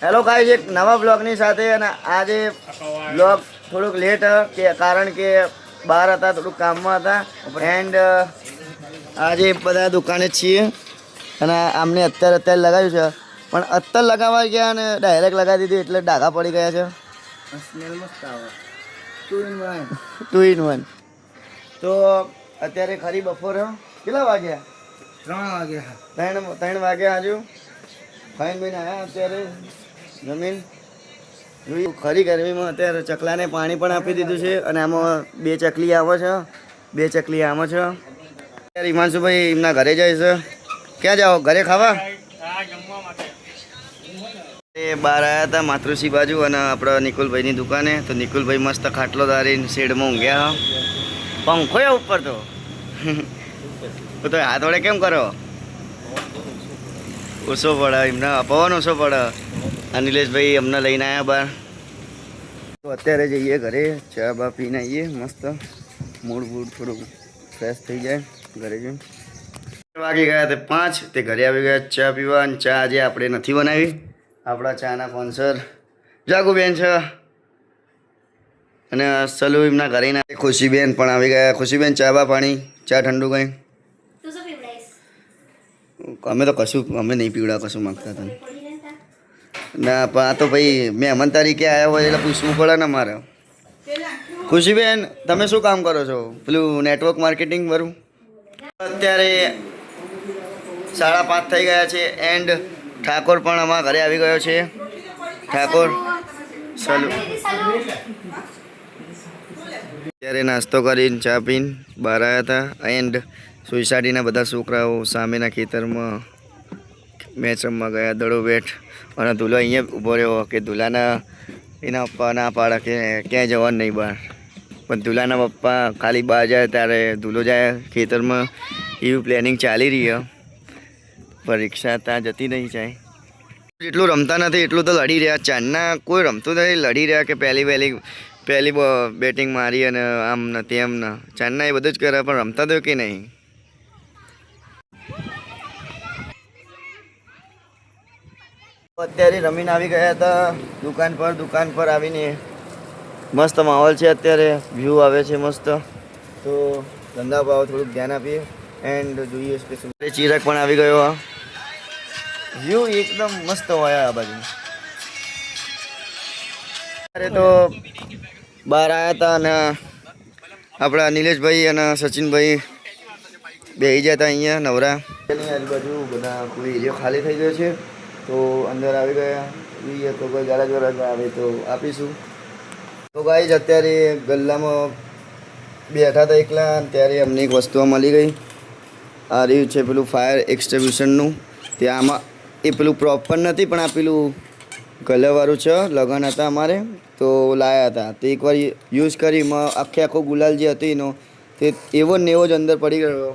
Hello guys, એક નવા બ્લોગની સાથે. અને આજે બ્લોગ થોડુંક લેટ કે કારણ કે બહાર હતા, થોડુંક કામમાં હતા. એન્ડ આજે બધા દુકાને છીએ અને આમને અત્યારે લગાવ્યું છે, પણ અત્યારે લગાવવા ગયા અને ડાયરેક્ટ લગાવી દીધી એટલે ડાઘા પડી ગયા છે. સ્મેલ મસ્ત આવે. 2 in 1. તો અત્યારે ખરી બપોરે કેટલા વાગ્યા? 3 વાગ્યા હજુ. ફાઈન ભાઈને આવ્યા અત્યારે જમીન જોયું. ખરી ગરમીમાં અત્યારે ચકલાને પાણી પણ આપી દીધું છે અને આમાં 2 ચકલી આવે છે, 2 ચકલી આમાં છે. અત્યારે હિમાંશુભાઈ એમના ઘરે જાય છે. ક્યાં જાઓ? ઘરે ખાવા? એ બહાર આવ્યા હતા માતૃશ્રી બાજુ અને આપણા નિકુલભાઈની દુકાને. તો નિકુલભાઈ મસ્ત ખાટલો ધારીને શેડમાં ઊંઘ્યા. પંખો ઉપર તો તો હાથ વડે કેમ કરો? ઓછો પડે એમને, પવન ઓછો પડે. અનિલેશભાઈ અમને લઈને આવ્યા બહાર. તો અત્યારે જઈએ ઘરે, ચા બા પીને આવીએ. મસ્ત મૂડ થોડુંક ફ્રેશ થઈ જાય. ઘરે જઈને વાગી ગયા તે 5. તે ઘરે આવી ગયા ચા પીવા. અને ચા આજે આપણે નથી બનાવી. આપણા ચાના સ્પોન્સર જાગુબેન છે અને સલુ એમના ઘરે ના ખુશીબેન પણ આવી ગયા. ખુશીબેન ચા બા પાણી, ચા ઠંડુ કંઈ? અમે તો કશું અમે નહીં પીવડા કશું માગતા હતા ના. પણ આ તો ભાઈ મહેમાન તરીકે આવ્યા હોય એટલે પૂછવું પડે ને મારે. ખુશીબેન તમે શું કામ કરો છો? પેલું નેટવર્ક માર્કેટિંગ વાળું. અત્યારે 5:30 થઈ ગયા છે. એન્ડ ઠાકોર પણ અમારા ઘરે આવી ગયો છે. ઠાકોર સલુ અત્યારે નાસ્તો કરીને ચા પીને બહાર આવ્યા હતા. એન્ડ સોસાયટીના બધા છોકરાઓ સામેના ખેતરમાં મેચ રમવા ગયા. દડો બેઠ અને ધૂલો અહીંયા ઊભો રહ્યો કે ધૂલાના એના પપ્પા ના પાડે કે ક્યાંય જવાનું નહીં બહાર. પણ ધૂલાના પપ્પા ખાલી બહાર જાય ત્યારે ધૂલો જાય ખેતરમાં. એવું પ્લેનિંગ ચાલી રહી છે. પરીક્ષા ત્યાં જતી નહીં જાય. જેટલું રમતા નથી એટલું તો લડી રહ્યા. ચાંદના કોઈ રમતું નથી, લડી રહ્યા કે પહેલી બેટિંગ મારી અને આમ ને તેમ ને. ચાંદના એ બધું જ કરે પણ રમતા તો કે નહીં. અત્યારે રમીને આવી ગયા હતા દુકાન પર આવીને મસ્ત માહોલ છે. અત્યારે વ્યૂ આવે છે મસ્ત. તો ધંધા ભાવ થોડુંક ધ્યાન આપીએ. એન્ડ જોઈએ કે શું. ચિરાગ પણ આવી ગયો. વ્યૂ એકદમ મસ્ત હોય આ બાજુ. અરે તો બહાર આવ્યા હતા અને આપણા નિલેશભાઈ અને સચિનભાઈ બેસી ગયા હતા અહીંયા નવરા. એની આજુબાજુ બધા કોઈ એરિયો ખાલી થઈ ગયો છે તો અંદર આવી ગયા. જોઈએ તો કોઈ ગરજ આવે તો આપીશું. તો ગાઈઝ અત્યારે ગલ્લામાં બેઠા હતા એકલા, ત્યારે અમને એક વસ્તુ મળી ગઈ. આ રહ્યું છે પેલું ફાયર એક્સટિંગ્વિશરનું. ત્યાં આમાં એ પેલું પ્રોપર નથી પણ આ પેલું કલરવાળું છે. લગન હતા અમારે તો લાવ્યા હતા. તો એકવાર યુઝ કરી આખો ગુલાલ જે હતો એનો તે એવો ને એવો જ અંદર પડી ગયો.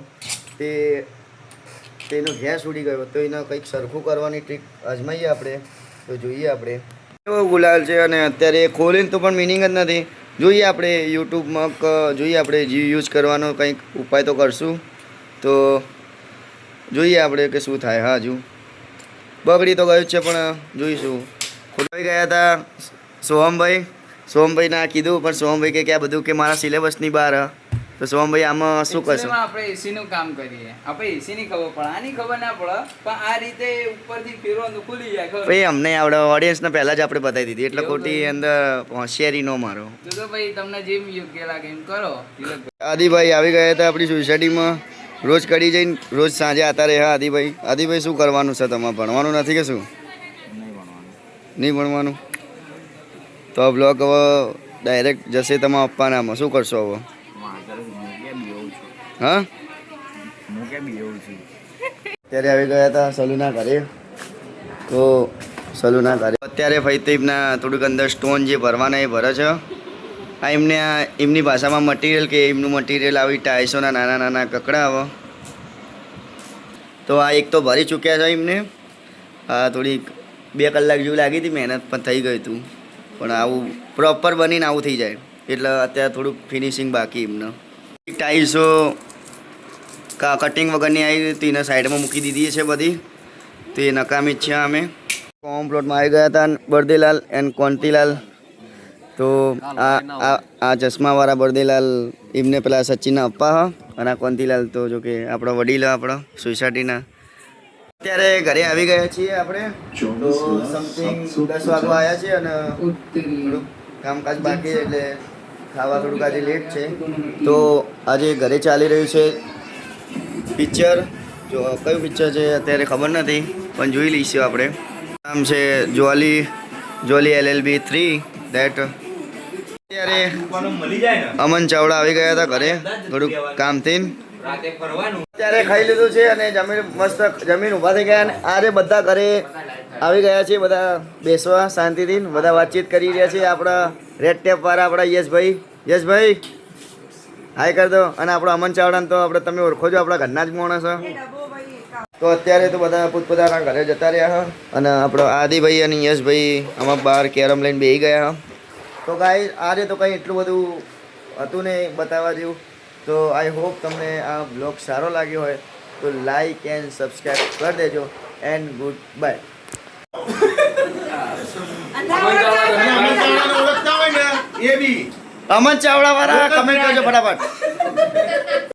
તેનો ગેસ ઉડી ગયો. તો એને કંઈક સરખું કરવાની ટ્રીક અજમાઈએ આપણે. તો જોઈએ આપણે એવો ગુલાલ છે અને અત્યારે ખોલીને તો પણ મિનિંગ જ નથી. જોઈએ આપણે યુટ્યુબમાં જોઈએ આપણે યુઝ કરવાનો કંઈક ઉપાય તો કરશું. તો જોઈએ આપણે કે શું થાય. હા હજુ બગડી તો ગયું જ છે પણ જોઈશું. ખોલાવી ગયા હતા સોહમભાઈ કીધું પણ સોહમભાઈ કે આ બધું કે મારા સિલેબસની બહાર. તો સોહમભાઈ આમાં શું કરશું? આપણે એસીનું કામ કરીએ. આપણે એસીની ખબર પડે, આની ખબર ના પડે પણ આ રીતે ઉપરથી ફેરવાનું ખુલી જાય. ભાઈ અમને આવડે, ઓડિયન્સને પહેલાં જ આપણે બતાવી દીધી એટલે ખોટી અંદર હોશિયારી ન મારો. તો ભાઈ તમને જેમ યોગ્ય લાગે એમ કરો. આદિભાઈ આવી ગયા હતા આપણી સોસાયટીમાં. રોજ કરી જઈને રોજ સાંજે આતા રહે. હા આદિભાઈ શું કરવાનું છે તમારે? ભણવાનું નથી કે શું? નહીં ભણવાનું તો બ્લોગ હવે ડાયરેક્ટ જશે તમારા પપ્પાનામાં. શું કરશો હવે? હા અત્યારે આવી ગયા હતા સલુના ઘરે. તો સલુના ઘરે અત્યારે ફૈતીબના થોડુંક અંદર સ્ટોન જે ભરવાના એ ભરે છે. આ એમની ભાષામાં મટીરિયલ કે એમનું મટીરિયલ આવી ટાઈસોના નાના કકડા આવે. તો આ એક તો ભરી ચૂક્યા છે એમને. આ થોડીક 2 કલાક જેવું લાગી હતી મહેનત પણ થઈ ગયું હતું. પણ આવું પ્રોપર બનીને આવું થઈ જાય એટલે અત્યારે થોડુંક ફિનિશિંગ બાકી એમને. ટાઈલ્સો કટિંગ વગરની આવી હતી એને સાઈડમાં મૂકી દીધી છે બધી. તો એ નકામી જ છે અમે. કોમ પ્લોટમાં આવી ગયા હતા બરદેલાલ એન્ડ કોંતીલાલ. તો આ ચશ્માવાળા બરદેલાલ એમને પેલા સચિનના અપ્પા હ અને આ કોંતીલાલ તો જો કે આપણા વડીલ આપણા સોસાયટીના. અત્યારે ઘરે આવી ગયા છીએ આપણે. તો સમથિંગ 10 વાગવા આવ્યા છીએ અને થોડુંક કામકાજ બાકી એટલે ખાવા થોડુંક આજે લેટ છે. તો આજે ઘરે ચાલી રહ્યું છે પિક્ચર. જો કયું પિક્ચર છે અત્યારે ખબર નથી પણ જોઈ લઈશું આપણે. નામ છે જોલી LLB 3 દેટ. અત્યારે અમન ચાવડા આવી ગયા હતા ઘરે થોડુંક કામથી. અત્યારે ખાઈ લીધું છે અને જમીન મસ્ત જમીન ઊભા થઈ ગયા. અને આરે બધા ઘરે આવી ગયા છે, બધા બેસવા શાંતિથી બધા વાતચીત કરી રહ્યા છે. આપણા રેડ ટેપ વાળા આપણા યશભાઈ હાય કર દો. અને આપણો અમન ચાવડાને તો આપણે તમે ઓળખો છો, આપણા ઘરના જ માણસ. તો અત્યારે તો બધા પોતપોતાના ઘરે જતા રહ્યા અને આપણો આદિભાઈ અને યશભાઈ આમાં બહાર કેરમ લઈને બેસી ગયા. તો ગાઈ આજે તો કંઈ એટલું બધું હતું નહીં બતાવવા જેવું. તો આઈ હોપ તમને આ બ્લોગ સારો લાગ્યો હોય તો લાઈક એન્ડ સબસ્ક્રાઈબ કરી દેજો. And goodbye. Aman Chavda વાળા કમેન્ટ કરજો ફટાફટ.